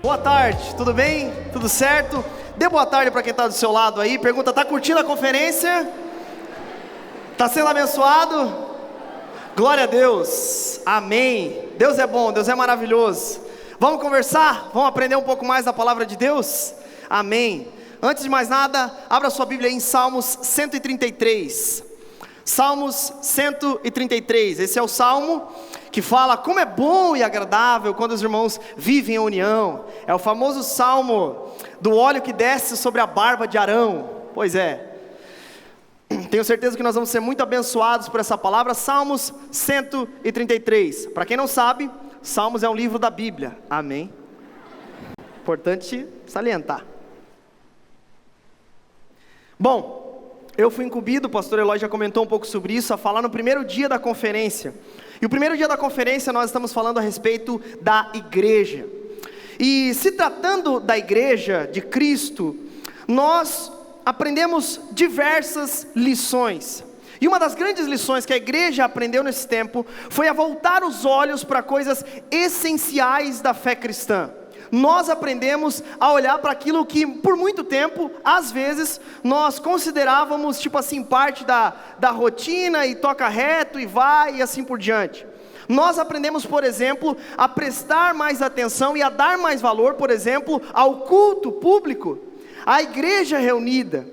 Boa tarde, tudo bem? Tudo certo? Dê boa tarde para quem está do seu lado aí. Pergunta, tá curtindo a conferência? Tá sendo abençoado? Glória a Deus, amém. Deus é bom, Deus é maravilhoso. Vamos conversar? Vamos aprender um pouco mais da palavra de Deus? Amém. Antes de mais nada, abra sua Bíblia aí em Salmos 133. Salmos 133, esse é o salmo que fala como é bom e agradável quando os irmãos vivem em união. É o famoso salmo do óleo que desce sobre a barba de Arão. Pois é, tenho certeza que nós vamos ser muito abençoados por essa palavra. Salmos 133, para quem não sabe, Salmos é um livro da Bíblia, amém? Importante salientar. Bom, eu fui incumbido, o pastor Eloy já comentou um pouco sobre isso, a falar no primeiro dia da conferência. E o primeiro dia da conferência nós estamos falando a respeito da igreja. E se tratando da igreja de Cristo, nós aprendemos diversas lições. E uma das grandes lições que a igreja aprendeu nesse tempo foi a voltar os olhos para coisas essenciais da fé cristã. Nós aprendemos a olhar para aquilo que por muito tempo, às vezes, nós considerávamos tipo assim, parte da rotina e toca reto e vai e assim por diante. Nós aprendemos, por exemplo, a prestar mais atenção e a dar mais valor, por exemplo, ao culto público, à igreja reunida.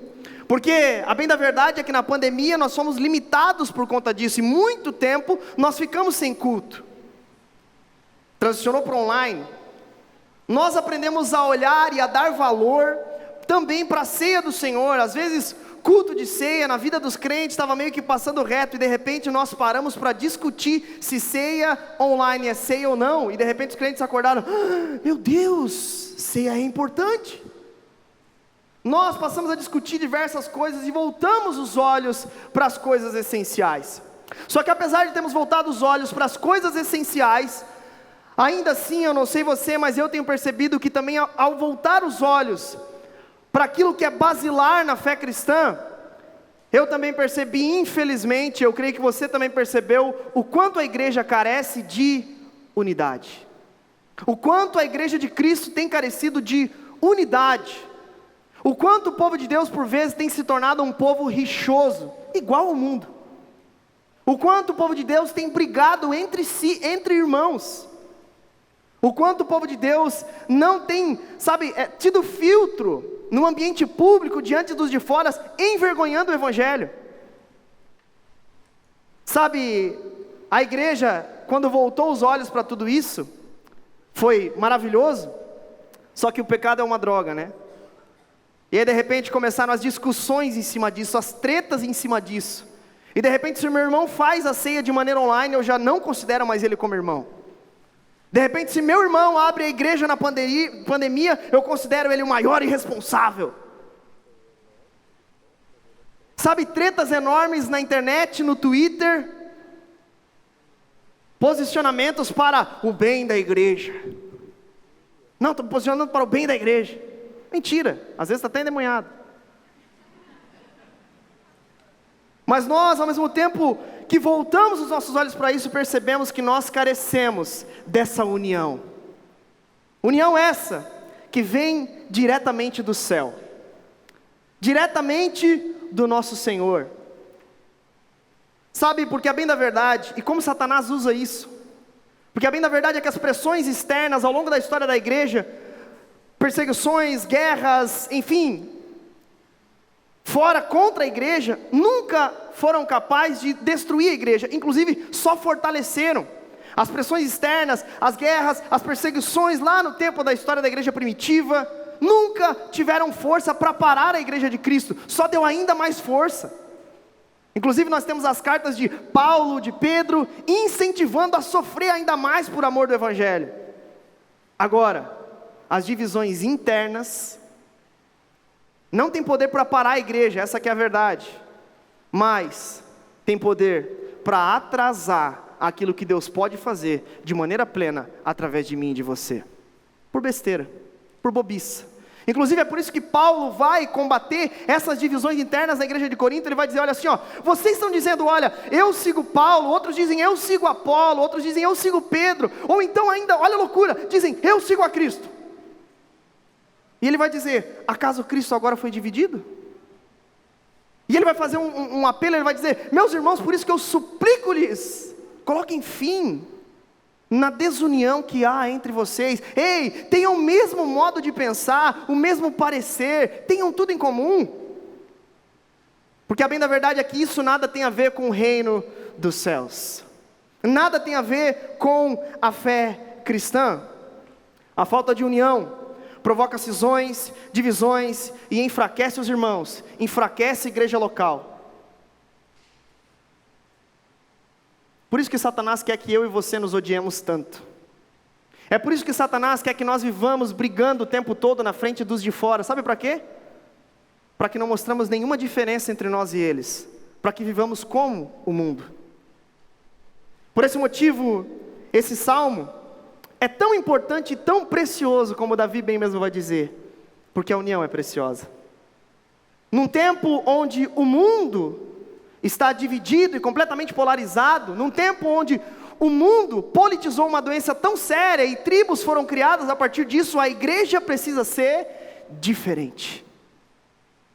Porque a bem da verdade é que na pandemia nós fomos limitados por conta disso, e muito tempo nós ficamos sem culto. Transicionou para online. Nós aprendemos a olhar e a dar valor também para a ceia do Senhor. Às vezes, culto de ceia na vida dos crentes estava meio que passando reto, e de repente nós paramos para discutir se ceia online é ceia ou não, e de repente os crentes acordaram, meu Deus, ceia é importante. Nós passamos a discutir diversas coisas e voltamos os olhos para as coisas essenciais. Só que apesar de termos voltado os olhos para as coisas essenciais, ainda assim, eu não sei você, mas eu tenho percebido que também ao voltar os olhos para aquilo que é basilar na fé cristã, eu também percebi, infelizmente, eu creio que você também percebeu, o quanto a igreja carece de unidade. O quanto a igreja de Cristo tem carecido de unidade. O quanto o povo de Deus por vezes tem se tornado um povo rixoso, igual ao mundo. O quanto o povo de Deus tem brigado entre si, entre irmãos. O quanto o povo de Deus não tem, tido filtro no ambiente público, diante dos de fora, envergonhando o Evangelho. A igreja, quando voltou os olhos para tudo isso, foi maravilhoso, só que o pecado é uma droga, né? E aí de repente começaram as discussões em cima disso, as tretas em cima disso. E de repente se o meu irmão faz a ceia de maneira online, eu já não considero mais ele como irmão. De repente, se meu irmão abre a igreja na pandemia, eu considero ele o maior irresponsável. Tretas enormes na internet, no Twitter, posicionamentos para o bem da igreja. Não, estou posicionando para o bem da igreja. Mentira, às vezes está até endemoniado. Mas nós, ao mesmo tempo que voltamos os nossos olhos para isso, percebemos que nós carecemos dessa união. União essa que vem diretamente do céu, diretamente do nosso Senhor. Porque a bem da verdade, e como Satanás usa isso, porque a bem da verdade é que as pressões externas ao longo da história da igreja, perseguições, guerras, enfim, fora contra a igreja, nunca foram capazes de destruir a igreja, inclusive só fortaleceram. As pressões externas, as guerras, as perseguições lá no tempo da história da igreja primitiva, nunca tiveram força para parar a igreja de Cristo, só deu ainda mais força. Inclusive nós temos as cartas de Paulo, de Pedro, incentivando a sofrer ainda mais por amor do Evangelho. Agora, as divisões internas não tem poder para parar a igreja, essa que é a verdade, mas tem poder para atrasar aquilo que Deus pode fazer de maneira plena através de mim e de você, por besteira, por bobiça. Inclusive é por isso que Paulo vai combater essas divisões internas na igreja de Corinto. Ele vai dizer, olha assim, vocês estão dizendo, olha, eu sigo Paulo, outros dizem eu sigo Apolo, outros dizem eu sigo Pedro, ou então ainda, olha a loucura, dizem eu sigo a Cristo. E ele vai dizer: acaso Cristo agora foi dividido? E ele vai fazer um apelo, ele vai dizer: meus irmãos, por isso que eu suplico-lhes, coloquem fim na desunião que há entre vocês. Ei, tenham o mesmo modo de pensar, o mesmo parecer, tenham tudo em comum. Porque a bem da verdade é que isso nada tem a ver com o reino dos céus. Nada tem a ver com a fé cristã. A falta de união provoca cisões, divisões e enfraquece os irmãos, enfraquece a igreja local. Por isso que Satanás quer que eu e você nos odiemos tanto. É por isso que Satanás quer que nós vivamos brigando o tempo todo na frente dos de fora. Sabe para quê? Para que não mostramos nenhuma diferença entre nós e eles. Para que vivamos como o mundo. Por esse motivo, esse salmo é tão importante e tão precioso, como Davi bem mesmo vai dizer. Porque a união é preciosa. Num tempo onde o mundo está dividido e completamente polarizado, num tempo onde o mundo politizou uma doença tão séria e tribos foram criadas a partir disso, a igreja precisa ser diferente.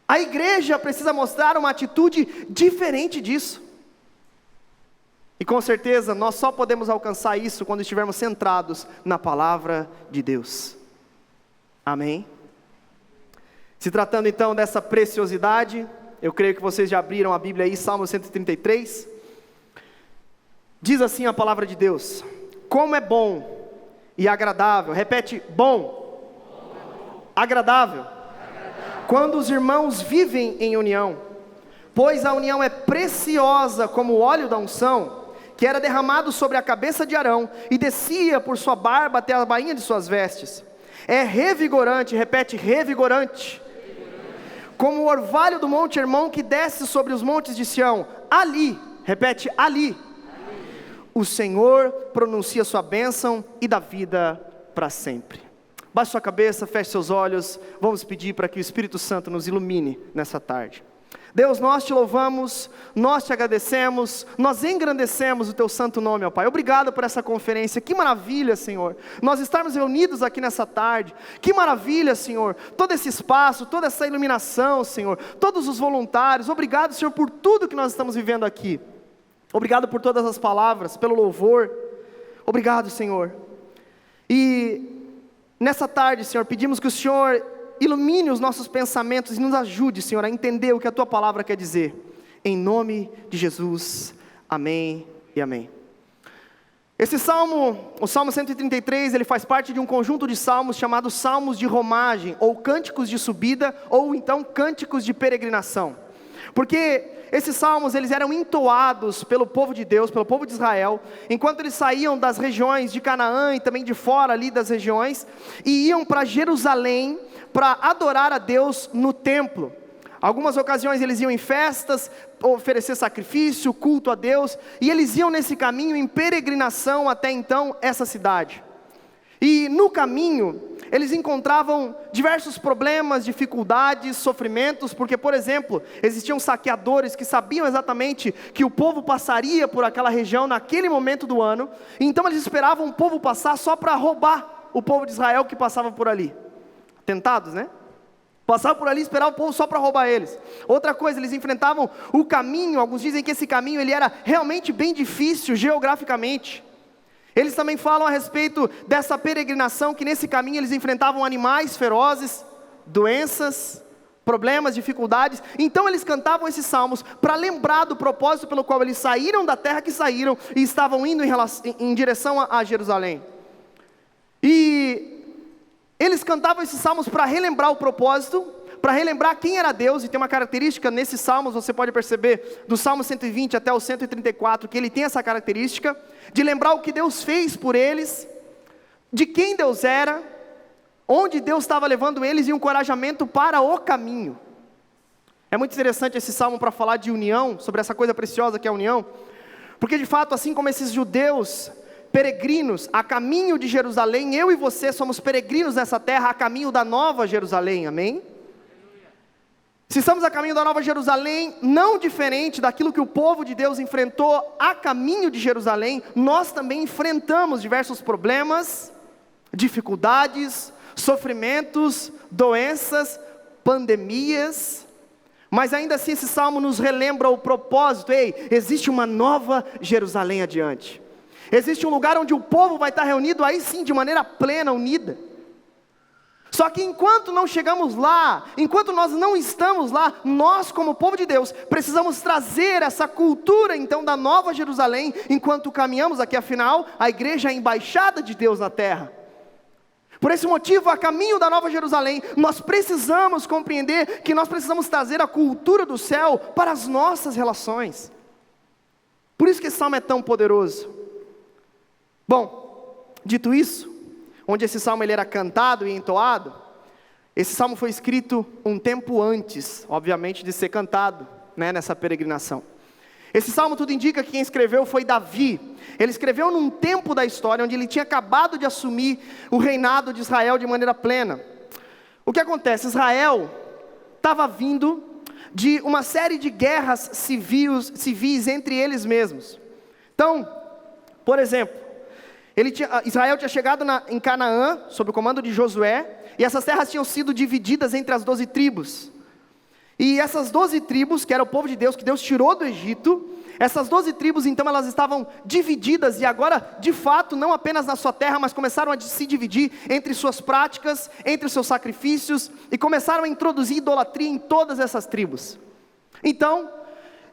A igreja precisa mostrar uma atitude diferente disso. E com certeza nós só podemos alcançar isso quando estivermos centrados na palavra de Deus. Amém? Se tratando então dessa preciosidade, eu creio que vocês já abriram a Bíblia aí, Salmo 133. Diz assim a palavra de Deus: como é bom e agradável, repete, bom, agradável, quando os irmãos vivem em união, pois a união é preciosa como o óleo da unção, que era derramado sobre a cabeça de Arão, e descia por sua barba até a bainha de suas vestes. É revigorante, repete, revigorante, como o orvalho do monte Hermon que desce sobre os montes de Sião. Ali, repete, ali, o Senhor pronuncia sua bênção e dá vida para sempre. Baixe sua cabeça, feche seus olhos, vamos pedir para que o Espírito Santo nos ilumine nessa tarde. Deus, nós te louvamos, nós te agradecemos, nós engrandecemos o teu santo nome, ó Pai. Obrigado por essa conferência, que maravilha, Senhor, nós estarmos reunidos aqui nessa tarde. Que maravilha, Senhor, todo esse espaço, toda essa iluminação, Senhor, todos os voluntários. Obrigado, Senhor, por tudo que nós estamos vivendo aqui. Obrigado por todas as palavras, pelo louvor. Obrigado, Senhor. E nessa tarde, Senhor, pedimos que o Senhor ilumine os nossos pensamentos e nos ajude, Senhor, a entender o que a Tua palavra quer dizer. Em nome de Jesus, amém e amém. Esse salmo, o Salmo 133, ele faz parte de um conjunto de salmos chamados Salmos de Romagem, ou Cânticos de Subida, ou então Cânticos de Peregrinação. Porque esses salmos, eles eram entoados pelo povo de Deus, pelo povo de Israel, enquanto eles saíam das regiões de Canaã e também de fora ali das regiões, e iam para Jerusalém para adorar a Deus no templo. Algumas ocasiões eles iam em festas, oferecer sacrifício, culto a Deus, e eles iam nesse caminho em peregrinação até então essa cidade. E no caminho, eles encontravam diversos problemas, dificuldades, sofrimentos, porque, por exemplo, existiam saqueadores que sabiam exatamente que o povo passaria por aquela região naquele momento do ano, e então eles esperavam o povo passar só para roubar o povo de Israel que passava por ali. Tentados, né? Passavam por ali e esperavam o povo só para roubar eles. Outra coisa, eles enfrentavam o caminho. Alguns dizem que esse caminho ele era realmente bem difícil geograficamente. Eles também falam a respeito dessa peregrinação, que nesse caminho eles enfrentavam animais ferozes, doenças, problemas, dificuldades. Então eles cantavam esses salmos para lembrar do propósito pelo qual eles saíram da terra que saíram e estavam indo em direção a Jerusalém. E eles cantavam esses salmos para relembrar o propósito, para relembrar quem era Deus. E tem uma característica nesses salmos, você pode perceber, do Salmo 120 até o 134, que ele tem essa característica de lembrar o que Deus fez por eles, de quem Deus era, onde Deus estava levando eles e um encorajamento para o caminho. É muito interessante esse salmo para falar de união, sobre essa coisa preciosa que é a união, porque de fato, assim como esses judeus peregrinos a caminho de Jerusalém, eu e você somos peregrinos nessa terra a caminho da nova Jerusalém, amém? Se estamos a caminho da nova Jerusalém, não diferente daquilo que o povo de Deus enfrentou a caminho de Jerusalém, nós também enfrentamos diversos problemas, dificuldades, sofrimentos, doenças, pandemias, mas ainda assim esse salmo nos relembra o propósito. Ei, existe uma nova Jerusalém adiante. Existe um lugar onde o povo vai estar reunido aí sim, de maneira plena, unida. Só que enquanto não chegamos lá, enquanto nós não estamos lá, nós como povo de Deus, precisamos trazer essa cultura então da nova Jerusalém, enquanto caminhamos aqui, afinal, a igreja é a embaixada de Deus na terra. Por esse motivo, a caminho da nova Jerusalém, nós precisamos compreender que nós precisamos trazer a cultura do céu para as nossas relações. Por isso que esse salmo é tão poderoso. Bom, dito isso, onde esse salmo ele era cantado e entoado, esse salmo foi escrito um tempo antes, obviamente, de ser cantado, nessa peregrinação. Esse salmo tudo indica que quem escreveu foi Davi. Ele escreveu num tempo da história onde ele tinha acabado de assumir o reinado de Israel de maneira plena. O que acontece? Israel estava vindo de uma série de guerras civis entre eles mesmos. Então, por exemplo, Israel tinha chegado em Canaã, sob o comando de Josué, e essas terras tinham sido divididas entre as 12 tribos. E essas 12 tribos, que era o povo de Deus, que Deus tirou do Egito, essas 12 tribos então elas estavam divididas, e agora de fato, não apenas na sua terra, mas começaram a se dividir entre suas práticas, entre os seus sacrifícios, e começaram a introduzir idolatria em todas essas tribos. Então,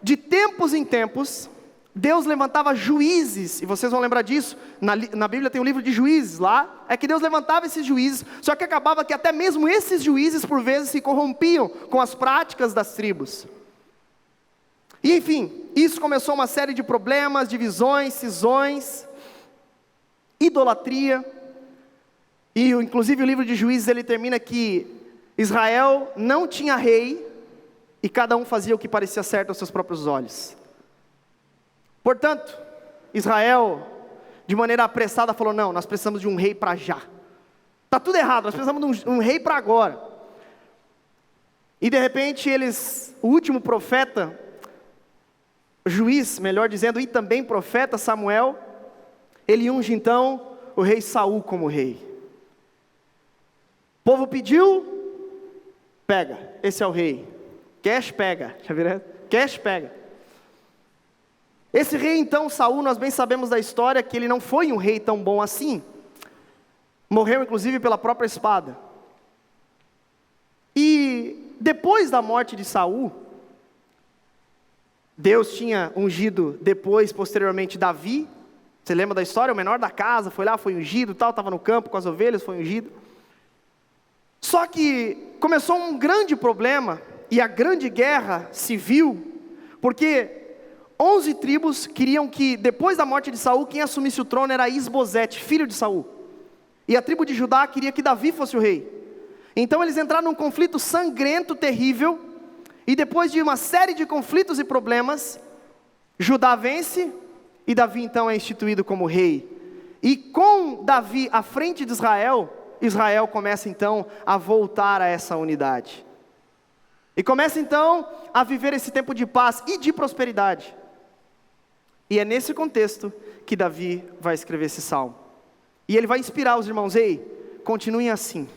de tempos em tempos, Deus levantava juízes, e vocês vão lembrar disso, na Bíblia tem um livro de juízes lá, é que Deus levantava esses juízes, só que acabava que até mesmo esses juízes por vezes se corrompiam com as práticas das tribos. E enfim, isso começou uma série de problemas, divisões, cisões, idolatria, e inclusive o livro de juízes ele termina que Israel não tinha rei, e cada um fazia o que parecia certo aos seus próprios olhos. Portanto, Israel, de maneira apressada, falou: não, nós precisamos de um rei para já. Está tudo errado, nós precisamos de um rei para agora. E de repente o último profeta, juiz, melhor dizendo, e também profeta Samuel, ele unge então o rei Saul como rei. O povo pediu, pega, esse é o rei. Cash pega, já viram? Cash pega. Esse rei então, Saul, nós bem sabemos da história que ele não foi um rei tão bom assim. Morreu inclusive pela própria espada. E depois da morte de Saul, Deus tinha ungido posteriormente Davi. Você lembra da história? O menor da casa foi lá, foi ungido, estava no campo com as ovelhas, foi ungido. Só que começou um grande problema, e a grande guerra civil, porque 11 tribos queriam que, depois da morte de Saul, quem assumisse o trono era Isbosete, filho de Saul. E a tribo de Judá queria que Davi fosse o rei. Então eles entraram num conflito sangrento, terrível, e depois de uma série de conflitos e problemas, Judá vence, e Davi então é instituído como rei. E com Davi à frente de Israel, Israel começa então a voltar a essa unidade. E começa então a viver esse tempo de paz e de prosperidade. E é nesse contexto que Davi vai escrever esse salmo. E ele vai inspirar os irmãos: ei, continuem assim.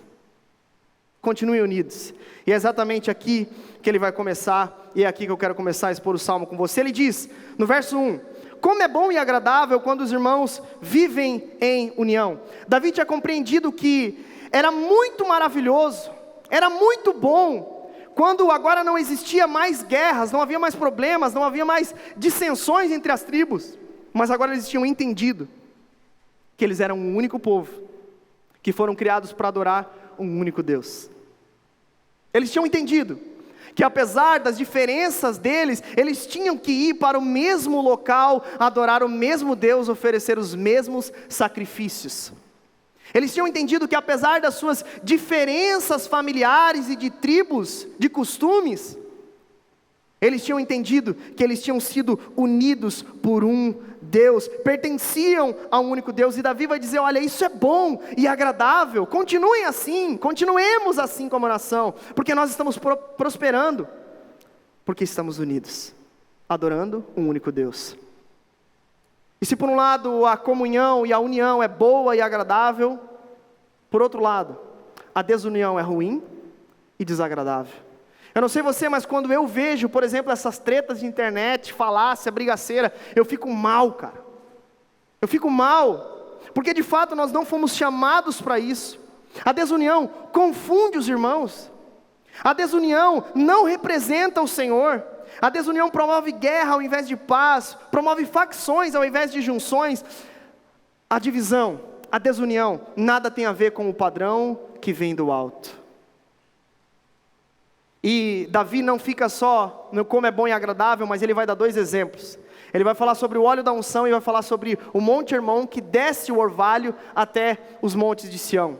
Continuem unidos. E é exatamente aqui que ele vai começar, e é aqui que eu quero começar a expor o salmo com você. Ele diz, no verso 1, como é bom e agradável quando os irmãos vivem em união. Davi tinha compreendido que era muito maravilhoso, era muito bom, quando agora não existia mais guerras, não havia mais problemas, não havia mais dissensões entre as tribos, mas agora eles tinham entendido que eles eram um único povo, que foram criados para adorar um único Deus. Eles tinham entendido que apesar das diferenças deles, eles tinham que ir para o mesmo local, adorar o mesmo Deus, oferecer os mesmos sacrifícios. Eles tinham entendido que apesar das suas diferenças familiares e de tribos, de costumes, eles tinham entendido que eles tinham sido unidos por um Deus, pertenciam a um único Deus. E Davi vai dizer: olha, isso é bom e agradável, continuem assim, continuemos assim como nação, porque nós estamos prosperando, porque estamos unidos, adorando um único Deus. E se por um lado a comunhão e a união é boa e agradável, por outro lado, a desunião é ruim e desagradável. Eu não sei você, mas quando eu vejo, por exemplo, essas tretas de internet, falácia, brigaceira, eu fico mal, cara. Eu fico mal, porque de fato nós não fomos chamados para isso. A desunião confunde os irmãos. A desunião não representa o Senhor. A desunião promove guerra ao invés de paz, promove facções ao invés de junções. A divisão, a desunião, nada tem a ver com o padrão que vem do alto. E Davi não fica só no como é bom e agradável, mas ele vai dar 2 exemplos. Ele vai falar sobre o óleo da unção e vai falar sobre o Monte Hermon que desce o orvalho até os montes de Sião.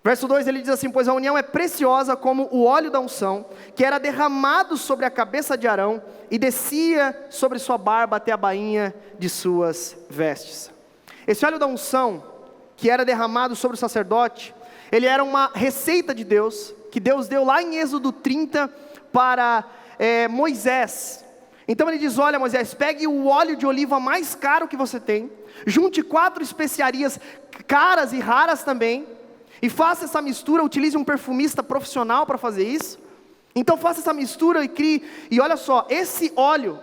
Verso 2 ele diz assim: pois a união é preciosa como o óleo da unção, que era derramado sobre a cabeça de Arão e descia sobre sua barba até a bainha de suas vestes. Esse óleo da unção, que era derramado sobre o sacerdote, ele era uma receita de Deus, que Deus deu lá em Êxodo 30 para Moisés. Então ele diz: olha Moisés, pegue o óleo de oliva mais caro que você tem, junte 4 especiarias caras e raras também, e faça essa mistura, utilize um perfumista profissional para fazer isso. Então faça essa mistura e crie, e olha só, esse óleo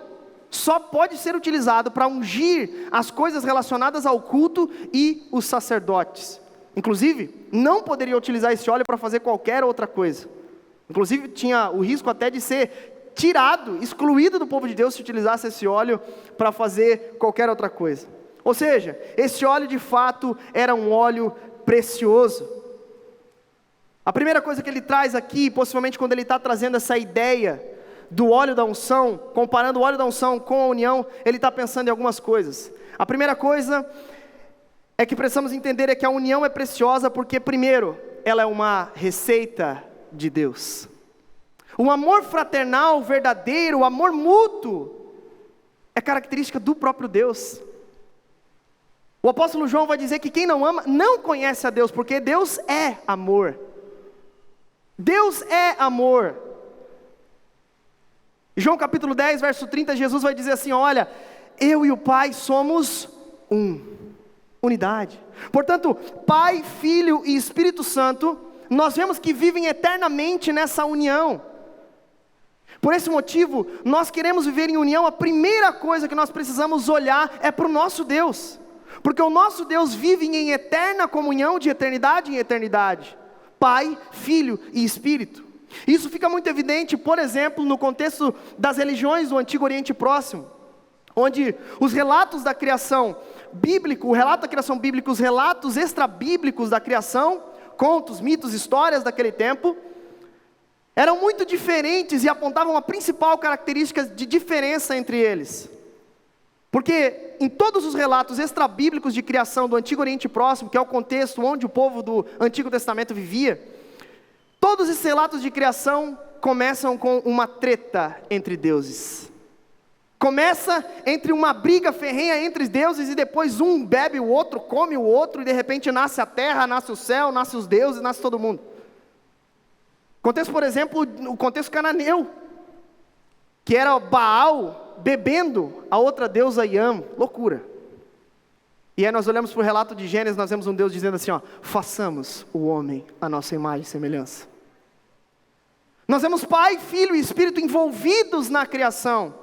só pode ser utilizado para ungir as coisas relacionadas ao culto e os sacerdotes. Inclusive, não poderia utilizar esse óleo para fazer qualquer outra coisa. Inclusive, tinha o risco até de ser tirado, excluído do povo de Deus se utilizasse esse óleo para fazer qualquer outra coisa. Ou seja, esse óleo de fato era um óleo precioso. A primeira coisa que ele traz aqui, possivelmente quando ele está trazendo essa ideia do óleo da unção, comparando o óleo da unção com a união, ele está pensando em algumas coisas. A primeira coisa é que precisamos entender é que a união é preciosa porque, primeiro, ela é uma receita de Deus. O amor fraternal, verdadeiro, o amor mútuo, é característica do próprio Deus. O apóstolo João vai dizer que quem não ama, não conhece a Deus, porque Deus é amor. Deus é amor. João capítulo 10, verso 30, Jesus vai dizer assim: olha, eu e o Pai somos unidade. Portanto, Pai, Filho e Espírito Santo, nós vemos que vivem eternamente nessa união. Por esse motivo, nós queremos viver em união. A primeira coisa que nós precisamos olhar é para o nosso Deus, porque o nosso Deus vive em eterna comunhão, de eternidade em eternidade. Pai, Filho e Espírito. Isso fica muito evidente, por exemplo, no contexto das religiões do Antigo Oriente Próximo, onde os relatos da criação bíblica, o relato da criação bíblica, os relatos extra-bíblicos da criação, contos, mitos, histórias daquele tempo, eram muito diferentes e apontavam a principal característica de diferença entre eles. Porque em todos os relatos extra-bíblicos de criação do Antigo Oriente Próximo, que é o contexto onde o povo do Antigo Testamento vivia, todos esses relatos de criação começam com uma treta entre deuses. Começa entre uma briga ferrenha entre deuses e depois um bebe o outro, come o outro e de repente nasce a terra, nasce o céu, nasce os deuses, nasce todo mundo. Contexto, por exemplo, o contexto cananeu, que era Baal bebendo a outra deusa Iam, loucura. E aí nós olhamos para o relato de Gênesis, nós vemos um Deus dizendo assim, ó, façamos o homem à nossa imagem e semelhança. Nós vemos Pai, Filho e Espírito envolvidos na criação,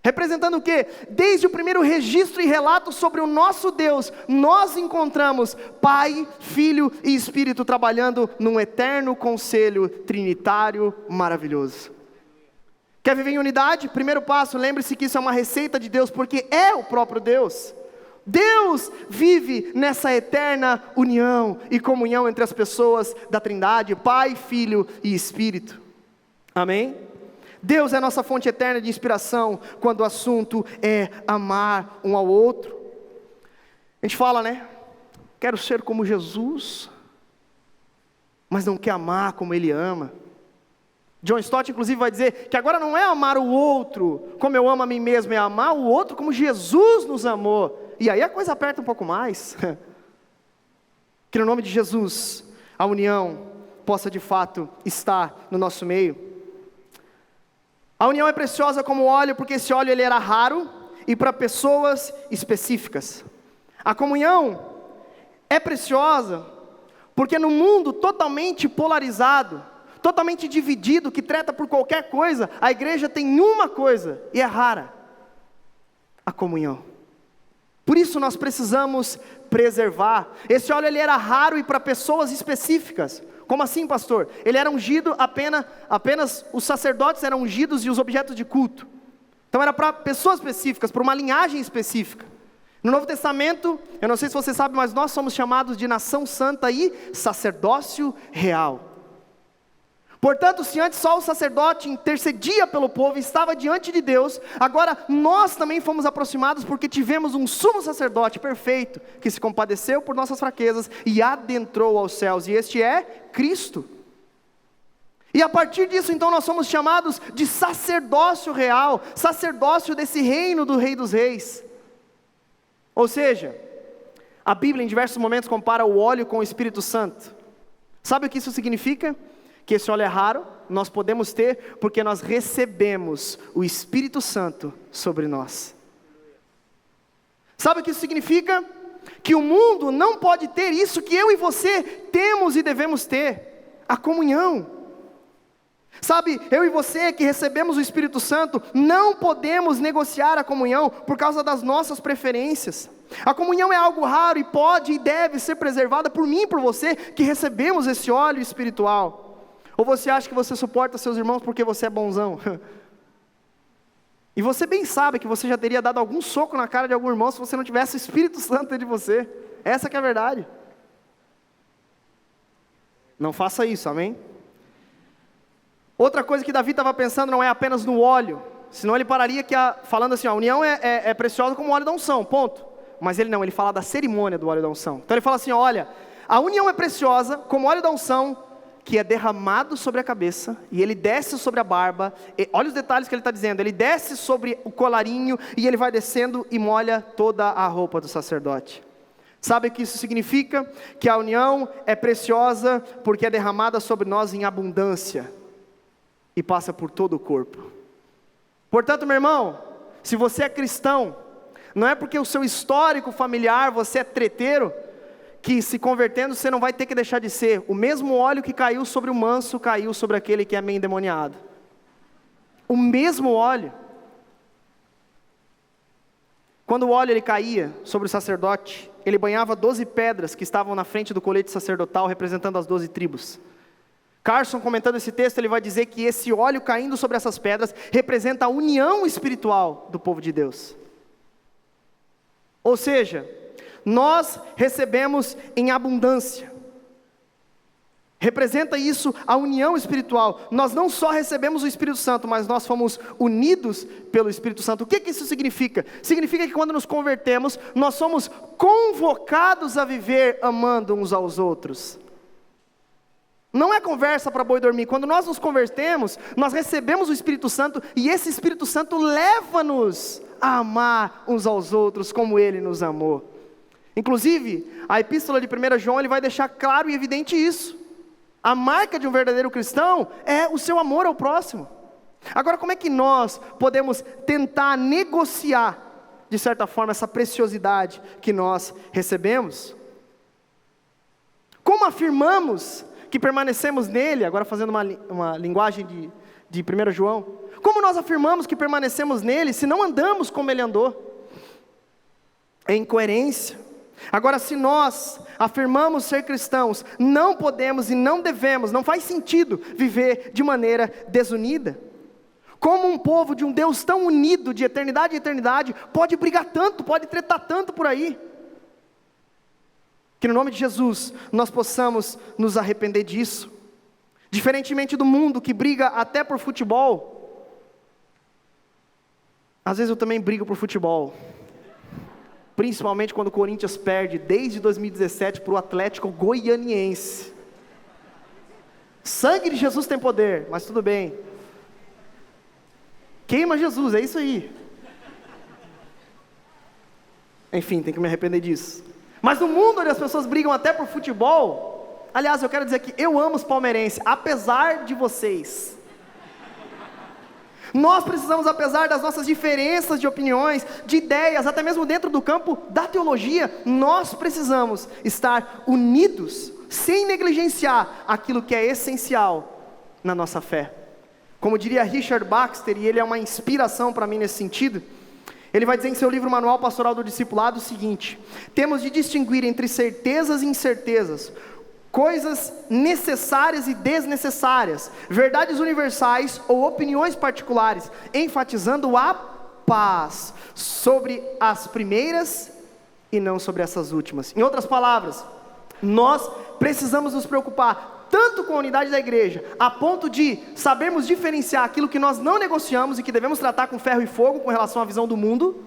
representando o quê? Desde o primeiro registro e relato sobre o nosso Deus, nós encontramos Pai, Filho e Espírito trabalhando num eterno conselho trinitário maravilhoso. Quer viver em unidade? Primeiro passo, lembre-se que isso é uma receita de Deus, porque é o próprio Deus. Deus vive nessa eterna união e comunhão entre as pessoas da Trindade, Pai, Filho e Espírito. Amém? Deus é a nossa fonte eterna de inspiração quando o assunto é amar um ao outro. A gente fala, né? Quero ser como Jesus, mas não quer amar como Ele ama. John Stott inclusive vai dizer que agora não é amar o outro como eu amo a mim mesmo, é amar o outro como Jesus nos amou. E aí a coisa aperta um pouco mais. Que no nome de Jesus, a união possa de fato estar no nosso meio. A união é preciosa como óleo, porque esse óleo ele era raro e para pessoas específicas. A comunhão é preciosa Porque no mundo totalmente polarizado, totalmente dividido, que trata por qualquer coisa, a igreja tem uma coisa, e é rara: a comunhão. Por isso nós precisamos preservar. Esse óleo ele era raro e para pessoas específicas. Como assim, pastor? Ele era ungido apenas os sacerdotes eram ungidos e os objetos de culto. Então era para pessoas específicas, para uma linhagem específica. No Novo Testamento, eu não sei se você sabe, mas nós somos chamados de nação santa e sacerdócio real. Portanto, se antes só o sacerdote intercedia pelo povo e estava diante de Deus, agora nós também fomos aproximados porque tivemos um sumo sacerdote perfeito, que se compadeceu por nossas fraquezas e adentrou aos céus, e este é Cristo. E a partir disso, então, nós somos chamados de sacerdócio real, sacerdócio desse reino do Rei dos Reis. Ou seja, a Bíblia em diversos momentos compara o óleo com o Espírito Santo. Sabe o que isso significa? Que esse óleo é raro, nós podemos ter, porque nós recebemos o Espírito Santo sobre nós. Sabe o que isso significa? Que o mundo não pode ter isso que eu e você temos e devemos ter: a comunhão. Sabe, eu e você que recebemos o Espírito Santo, não podemos negociar a comunhão por causa das nossas preferências. A comunhão é algo raro e pode e deve ser preservada por mim e por você que recebemos esse óleo espiritual. Ou você acha que você suporta seus irmãos porque você é bonzão? E você bem sabe que você já teria dado algum soco na cara de algum irmão se você não tivesse o Espírito Santo dentro de você. Essa que é a verdade. Não faça isso, amém? Outra coisa que Davi estava pensando não é apenas no óleo, senão ele pararia falando assim: a união é preciosa como o óleo da unção, ponto. Mas ele não, ele fala da cerimônia do óleo da unção. Então ele fala assim: olha, a união é preciosa como o óleo da unção, que é derramado sobre a cabeça, e ele desce sobre a barba, olha os detalhes que ele está dizendo, ele desce sobre o colarinho, e ele vai descendo e molha toda a roupa do sacerdote. Sabe o que isso significa? Que a união é preciosa, porque é derramada sobre nós em abundância, e passa por todo o corpo. Portanto, meu irmão, se você é cristão, não é porque o seu histórico familiar, você é treteiro, que se convertendo você não vai ter que deixar de ser. O mesmo óleo que caiu sobre o manso, caiu sobre aquele que é meio endemoniado. O mesmo óleo. Quando o óleo ele caía sobre o sacerdote, ele banhava 12 pedras que estavam na frente do colete sacerdotal, representando as 12 tribos. Carson, comentando esse texto, ele vai dizer que esse óleo caindo sobre essas pedras representa a união espiritual do povo de Deus. Ou seja, nós recebemos em abundância. Representa isso a união espiritual. Nós não só recebemos o Espírito Santo, mas nós fomos unidos pelo Espírito Santo. O que isso significa? Significa que quando nos convertemos, nós somos convocados a viver amando uns aos outros. Não é conversa para boi dormir. Quando nós nos convertemos, nós recebemos o Espírito Santo, e esse Espírito Santo leva-nos a amar uns aos outros como Ele nos amou. Inclusive, a epístola de 1 João, ele vai deixar claro e evidente isso. A marca de um verdadeiro cristão é o seu amor ao próximo. Agora, como é que nós podemos tentar negociar, de certa forma, essa preciosidade que nós recebemos? Como afirmamos que permanecemos nele, agora fazendo uma linguagem de 1 João, como nós afirmamos que permanecemos nele, se não andamos como ele andou? É incoerência. Agora, se nós afirmamos ser cristãos, não podemos e não devemos, não faz sentido viver de maneira desunida. Como um povo de um Deus tão unido, de eternidade em eternidade, pode brigar tanto, pode tretar tanto por aí? Que no nome de Jesus, nós possamos nos arrepender disso. Diferentemente do mundo que briga até por futebol, às vezes eu também brigo por futebol. Principalmente quando o Corinthians perde desde 2017 para o Atlético Goianiense. Sangue de Jesus tem poder, mas tudo bem. Queima Jesus, é isso aí. Enfim, tem que me arrepender disso. Mas no mundo onde as pessoas brigam até por futebol, aliás, eu quero dizer que eu amo os palmeirenses, apesar de vocês. Nós precisamos, apesar das nossas diferenças de opiniões, de ideias, até mesmo dentro do campo da teologia, nós precisamos estar unidos sem negligenciar aquilo que é essencial na nossa fé. Como diria Richard Baxter, e ele é uma inspiração para mim nesse sentido, ele vai dizer em seu livro Manual Pastoral do Discipulado o seguinte: temos de distinguir entre certezas e incertezas, coisas necessárias e desnecessárias, verdades universais ou opiniões particulares, enfatizando a paz sobre as primeiras e não sobre essas últimas. Em outras palavras, nós precisamos nos preocupar tanto com a unidade da igreja, a ponto de sabermos diferenciar aquilo que nós não negociamos e que devemos tratar com ferro e fogo com relação à visão do mundo,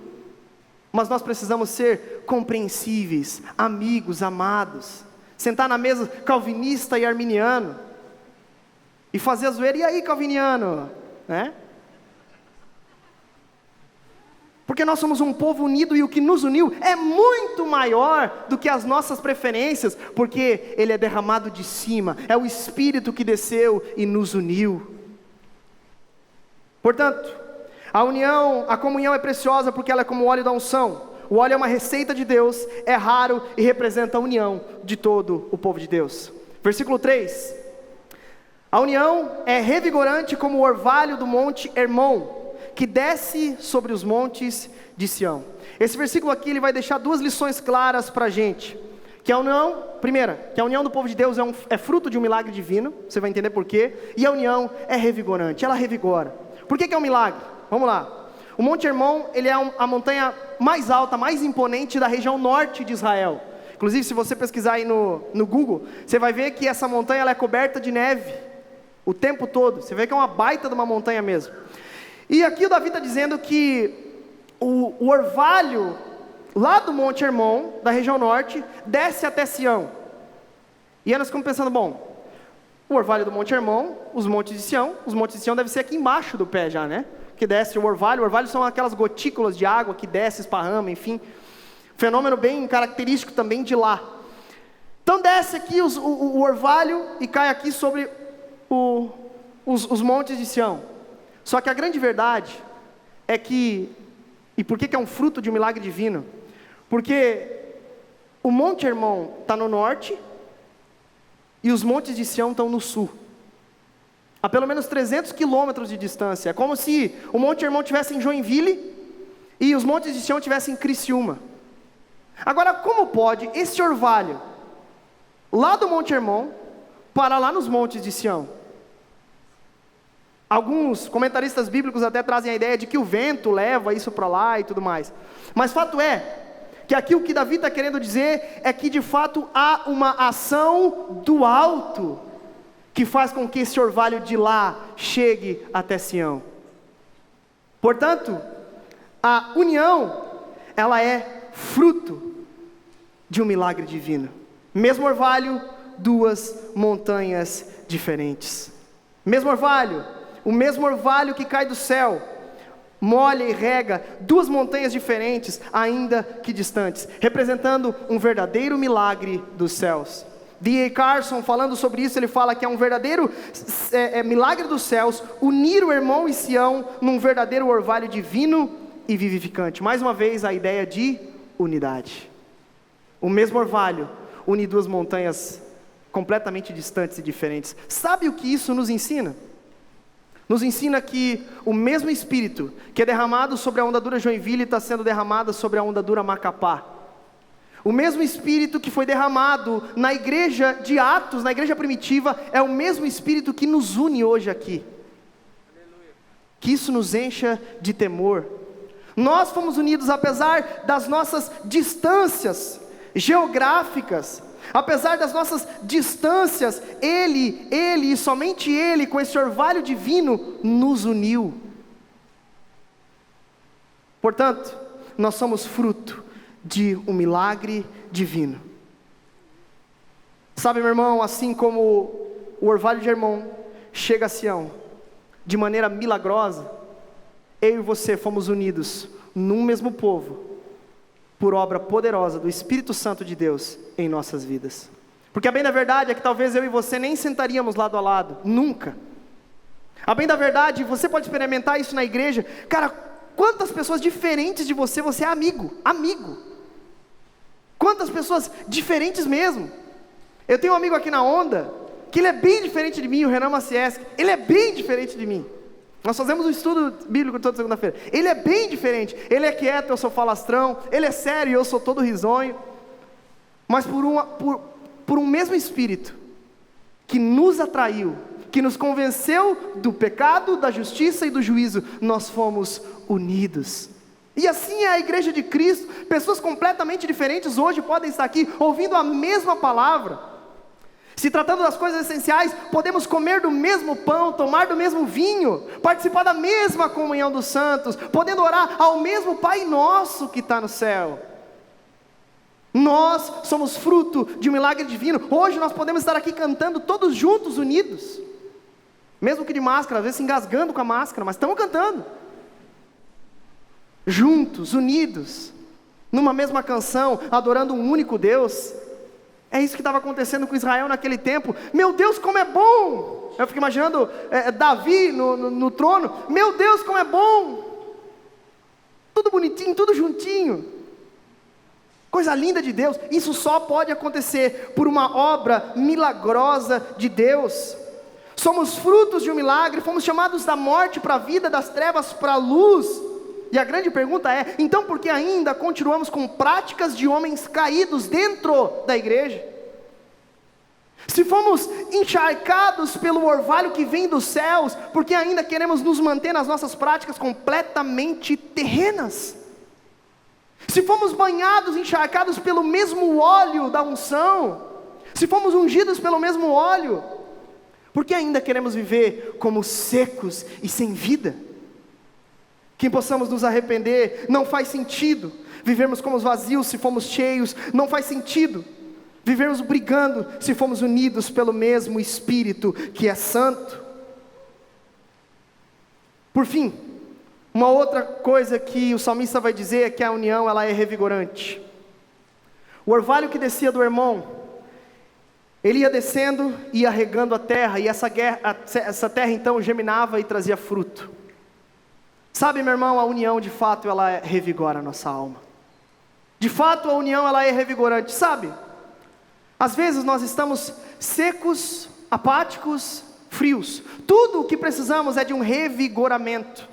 mas nós precisamos ser compreensíveis, amigos, amados, sentar na mesa calvinista e arminiano, e fazer a zoeira, e aí calviniano, né? Porque nós somos um povo unido e o que nos uniu é muito maior do que as nossas preferências, porque Ele é derramado de cima, é o Espírito que desceu e nos uniu. Portanto, a comunhão é preciosa porque ela é como o óleo da unção. O óleo é uma receita de Deus, é raro e representa a união de todo o povo de Deus. Versículo 3: a união é revigorante como o orvalho do monte Hermon, que desce sobre os montes de Sião. Esse versículo aqui ele vai deixar duas lições claras para a gente. Que a união, primeira, que a união do povo de Deus é fruto de um milagre divino, você vai entender por quê. E a união é revigorante, ela revigora. Por que é um milagre? Vamos lá. O Monte Hermon, ele é a montanha mais alta, mais imponente da região norte de Israel. Inclusive, se você pesquisar aí no Google, você vai ver que essa montanha ela é coberta de neve o tempo todo. Você vê que é uma baita de uma montanha mesmo. E aqui o Davi está dizendo que o orvalho lá do Monte Hermon, da região norte, desce até Sião. E aí nós ficamos pensando, bom, o orvalho do Monte Hermon, os montes de Sião devem ser aqui embaixo do pé já, né? Que desce o orvalho são aquelas gotículas de água que desce, esparrama, enfim. Fenômeno bem característico também de lá. Então desce aqui o orvalho e cai aqui sobre os montes de Sião. Só que a grande verdade é que, e por que é um fruto de um milagre divino? Porque o Monte Hermon está no norte e os montes de Sião estão no sul. A pelo menos 300 quilômetros de distância. É como se o Monte Hermon estivesse em Joinville e os montes de Sião estivessem em Criciúma. Agora, como pode esse orvalho lá do Monte Hermon parar lá nos montes de Sião? Alguns comentaristas bíblicos até trazem a ideia de que o vento leva isso para lá e tudo mais. Mas fato é que aqui o que Davi está querendo dizer é que de fato há uma ação do alto que faz com que esse orvalho de lá chegue até Sião. Portanto, a união, ela é fruto de um milagre divino. Mesmo orvalho, duas montanhas diferentes. Mesmo orvalho, o mesmo orvalho que cai do céu, molha e rega duas montanhas diferentes, ainda que distantes, representando um verdadeiro milagre dos céus. D.A. Carson, falando sobre isso, ele fala que é um verdadeiro milagre dos céus, unir o Hermon e Sião num verdadeiro orvalho divino e vivificante. Mais uma vez a ideia de unidade. O mesmo orvalho une duas montanhas completamente distantes e diferentes. Sabe o que isso nos ensina? Nos ensina que o mesmo Espírito que é derramado sobre a ondadura Joinville está sendo derramado sobre a ondadura Macapá. O mesmo Espírito que foi derramado na igreja de Atos, na igreja primitiva, é o mesmo Espírito que nos une hoje aqui. Aleluia. Que isso nos encha de temor. Nós fomos unidos apesar das nossas distâncias geográficas, apesar das nossas distâncias, Ele e somente Ele, com esse orvalho divino, nos uniu. Portanto, nós somos fruto de um milagre divino. Sabe, meu irmão, assim como o orvalho de Hermon chega a Sião de maneira milagrosa, eu e você fomos unidos num mesmo povo, por obra poderosa do Espírito Santo de Deus em nossas vidas. Porque a bem da verdade é que talvez eu e você nem sentaríamos lado a lado, nunca. A bem da verdade, você pode experimentar isso na igreja. Cara, quantas pessoas diferentes de você é amigo. Quantas pessoas diferentes mesmo. Eu tenho um amigo aqui na Onda, que ele é bem diferente de mim, o Renan Macieschi. Ele é bem diferente de mim. Nós fazemos um estudo bíblico toda segunda-feira. Ele é bem diferente. Ele é quieto, eu sou falastrão. Ele é sério, eu sou todo risonho. Mas por um mesmo Espírito, que nos atraiu, que nos convenceu do pecado, da justiça e do juízo, nós fomos unidos. E assim é a igreja de Cristo. Pessoas completamente diferentes hoje podem estar aqui, ouvindo a mesma palavra. Se tratando das coisas essenciais, podemos comer do mesmo pão, tomar do mesmo vinho, participar da mesma comunhão dos santos, podendo orar ao mesmo Pai Nosso que está no céu. Nós somos fruto de um milagre divino. Hoje nós podemos estar aqui cantando todos juntos, unidos, mesmo que de máscara, às vezes se engasgando com a máscara, mas estamos cantando juntos, unidos, numa mesma canção, adorando um único Deus. É isso que estava acontecendo com Israel naquele tempo. Meu Deus, como é bom! Eu fico imaginando Davi no trono. Meu Deus, como é bom! Tudo bonitinho, tudo juntinho. Coisa linda de Deus. Isso só pode acontecer por uma obra milagrosa de Deus. Somos frutos de um milagre. Fomos chamados da morte para a vida, das trevas para a luz. E a grande pergunta é, então por que ainda continuamos com práticas de homens caídos dentro da igreja? Se fomos encharcados pelo orvalho que vem dos céus, por que ainda queremos nos manter nas nossas práticas completamente terrenas? Se fomos banhados, encharcados pelo mesmo óleo da unção, se fomos ungidos pelo mesmo óleo, por que ainda queremos viver como secos e sem vida? Que possamos nos arrepender. Não faz sentido vivermos como os vazios se fomos cheios. Não faz sentido vivermos brigando se fomos unidos pelo mesmo Espírito que é santo. Por fim, uma outra coisa que o salmista vai dizer é que a união ela é revigorante. O orvalho que descia do Hermon, ele ia descendo e ia regando a terra, e essa terra então germinava e trazia fruto. Sabe, meu irmão, a união de fato ela revigora a nossa alma. De fato a união ela é revigorante, sabe? Às vezes nós estamos secos, apáticos, frios. Tudo o que precisamos é de um revigoramento.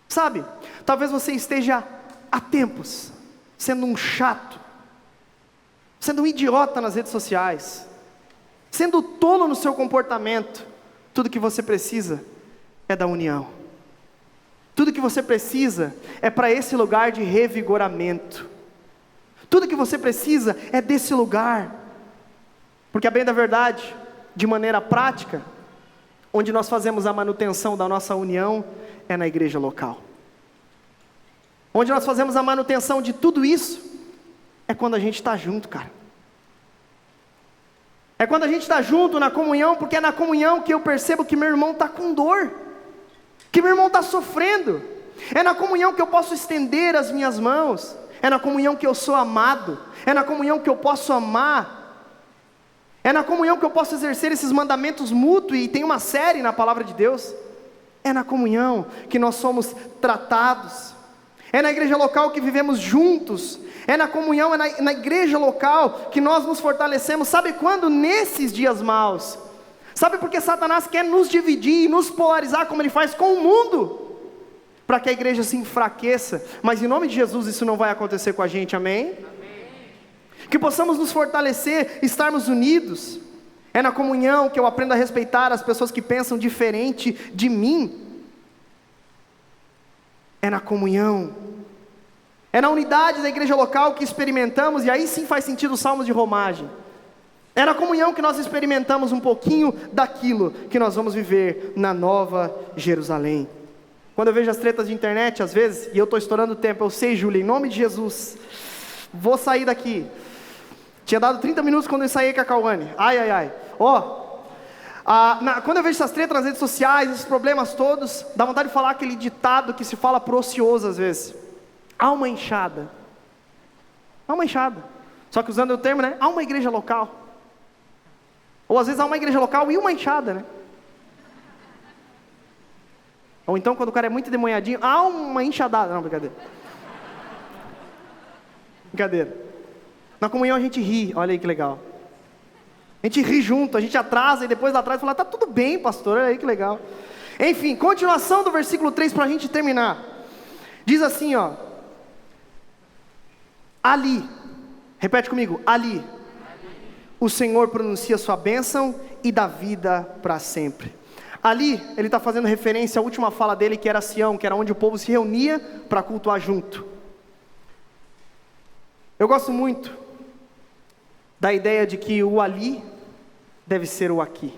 Sabe? Talvez você esteja há tempos sendo um chato, sendo um idiota nas redes sociais, sendo tolo no seu comportamento. Tudo que você precisa é da união. Tudo que você precisa é para esse lugar de revigoramento. Tudo que você precisa é desse lugar. Porque a bem da verdade, de maneira prática, onde nós fazemos a manutenção da nossa união, é na igreja local. Onde nós fazemos a manutenção de tudo isso, é quando a gente está junto, cara. É quando a gente está junto na comunhão, porque é na comunhão que eu percebo que meu irmão está com dor, que meu irmão está sofrendo. É na comunhão que eu posso estender as minhas mãos. É na comunhão que eu sou amado. É na comunhão que eu posso amar. É na comunhão que eu posso exercer esses mandamentos mútuos. E tem uma série na palavra de Deus. É na comunhão que nós somos tratados. É na igreja local que vivemos juntos. É na comunhão, é na igreja local que nós nos fortalecemos. Sabe quando? Nesses dias maus. Sabe por que Satanás quer nos dividir e nos polarizar como ele faz com o mundo? Para que a igreja se enfraqueça. Mas em nome de Jesus isso não vai acontecer com a gente, amém? Amém. Que possamos nos fortalecer, estarmos unidos. É na comunhão que eu aprendo a respeitar as pessoas que pensam diferente de mim. É na comunhão. É na unidade da igreja local que experimentamos, e aí sim faz sentido os salmos de romagem. É na comunhão que nós experimentamos um pouquinho daquilo que nós vamos viver na Nova Jerusalém. Quando eu vejo as tretas de internet, às vezes, e eu estou estourando o tempo, eu sei, Júlia, em nome de Jesus, vou sair daqui. Tinha dado 30 minutos quando eu saí com a Cauane. Ai. Quando eu vejo essas tretas nas redes sociais, esses problemas todos, dá vontade de falar aquele ditado que se fala pro ocioso às vezes. Alma inchada. Alma inchada. Só que usando o termo, né? Há uma igreja local. Ou às vezes há uma igreja local e uma enxada, né? Ou então quando o cara é muito demonhadinho, há uma enxadada. Não, brincadeira. Brincadeira. Na comunhão a gente ri, olha aí que legal. A gente ri junto, a gente atrasa e depois lá atrás fala, tá tudo bem, pastor, olha aí que legal. Enfim, continuação do versículo 3 para a gente terminar. Diz assim, ó. Ali, repete comigo, ali, o Senhor pronuncia sua bênção e dá vida para sempre. Ali, ele está fazendo referência à última fala dele, que era Sião, que era onde o povo se reunia para cultuar junto. Eu gosto muito da ideia de que o ali deve ser o aqui.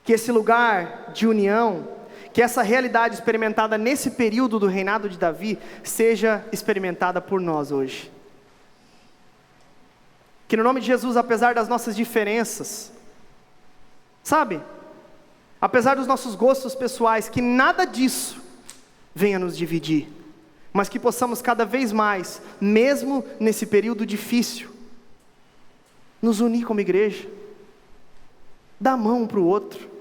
Que esse lugar de união, que essa realidade experimentada nesse período do reinado de Davi, seja experimentada por nós hoje. Que no nome de Jesus, apesar das nossas diferenças, sabe, apesar dos nossos gostos pessoais, que nada disso venha nos dividir, mas que possamos cada vez mais, mesmo nesse período difícil, nos unir como igreja, dar a mão um para o outro.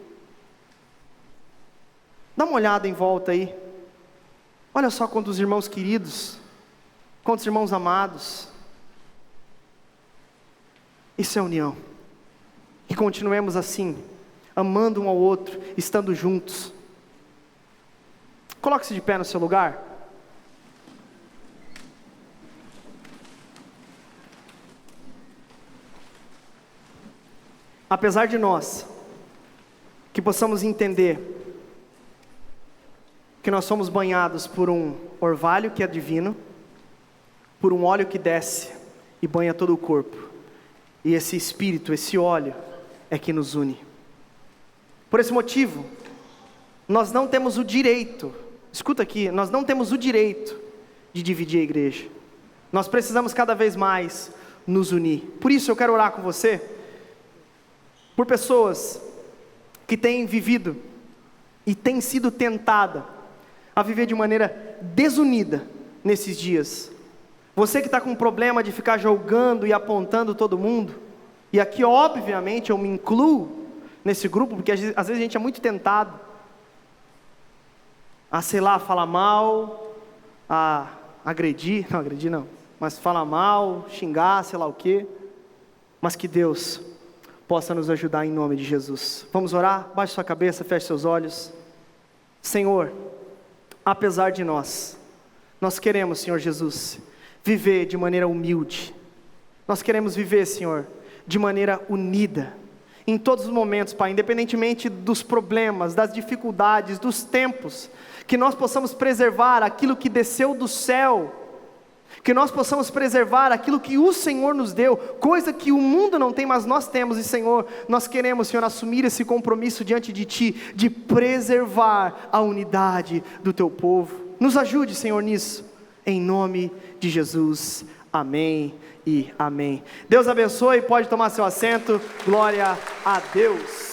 Dá uma olhada em volta aí, olha só quantos irmãos queridos, quantos irmãos amados. Isso é união. Que continuemos assim, amando um ao outro, estando juntos. Coloque-se de pé no seu lugar. Apesar de nós, que possamos entender que nós somos banhados por um orvalho que é divino, por um óleo que desce e banha todo o corpo, e esse Espírito, esse óleo é que nos une. Por esse motivo, nós não temos o direito, escuta aqui, nós não temos o direito de dividir a igreja. Nós precisamos cada vez mais nos unir. Por isso eu quero orar com você, por pessoas que têm vivido e têm sido tentada a viver de maneira desunida nesses dias. Você que está com problema de ficar julgando e apontando todo mundo, e aqui obviamente eu me incluo nesse grupo, porque às vezes a gente é muito tentado a, sei lá, falar mal, a agredir não, mas falar mal, xingar, sei lá o quê, mas que Deus possa nos ajudar em nome de Jesus. Vamos orar? Baixe sua cabeça, feche seus olhos. Senhor, apesar de nós queremos, Senhor Jesus, viver de maneira humilde. Nós queremos viver, Senhor, de maneira unida, em todos os momentos, Pai, independentemente dos problemas, das dificuldades, dos tempos, que nós possamos preservar aquilo que desceu do céu, que nós possamos preservar aquilo que o Senhor nos deu, coisa que o mundo não tem, mas nós temos. E Senhor, nós queremos, Senhor, assumir esse compromisso diante de Ti, de preservar a unidade do Teu povo. Nos ajude, Senhor, nisso, em nome de Jesus, amém e amém. Deus abençoe, pode tomar seu assento, glória a Deus.